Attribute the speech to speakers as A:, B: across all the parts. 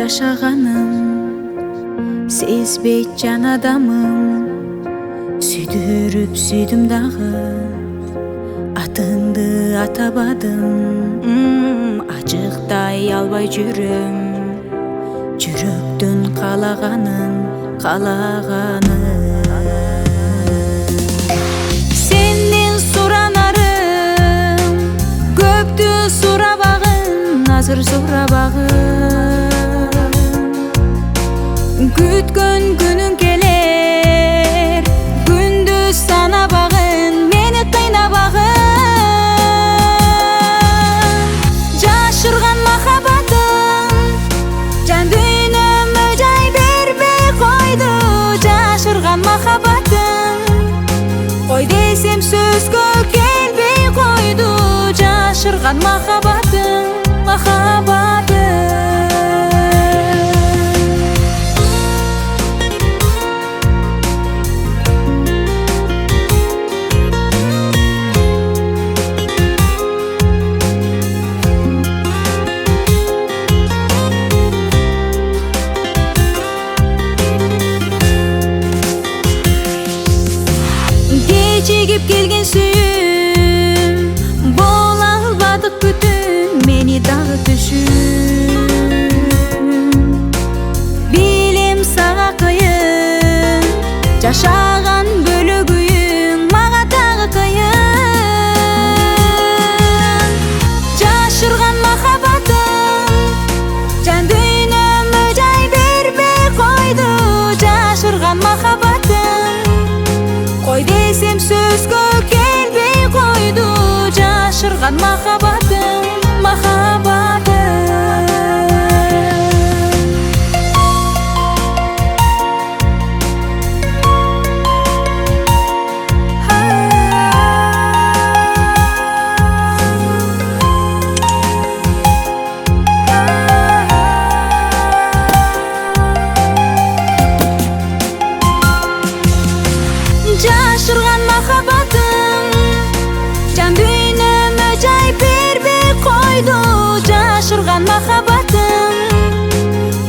A: жашаганым сезбейт жан адамым. Сүйдүрүп сүйдүм дагы атыңды атабадым. Ачыктай албай жүрөм жүрөктөн каалаганын. Сенден суранарым көптү сурабагын, азыр сурабагын. Күткөн күнүң келер, күндүз санабагын, мени кыйнабагын. Жашырган махаббатым жан дүйнөмө жай бербей койду. Жашырган махаббатым кой десем сөзгө келбей койду. Жашырган махаббатым, кечигип келген сүйүм, бола албадык күтүм, мени дагы түшүм. Билем сага кыйын, жашаган бөлөгүйүң мага дагы кыйын. Жашырган махаббатым жан дүйнөмө жай бербей койду. Жашырган махаббатым кой десем сөзгө келбей койду. Жашырган махаббатым, жашырган махаббатым жан дүйнөмө жай бербей койду. Жашырган махаббатым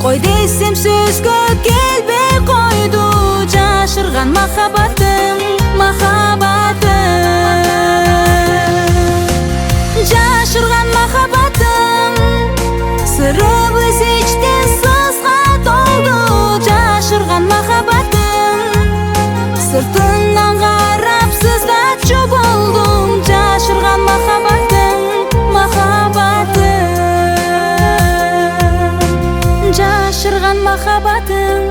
A: кой десем сөзгө келбей койду. Жашырган махаббатым, жашырган махаббатым. Сырыбыз ичтен сызга толду. Жашырган махаббатым сыртынан карап сызгачу болдум. Жашырган махаббатым, жашырган махаббатым.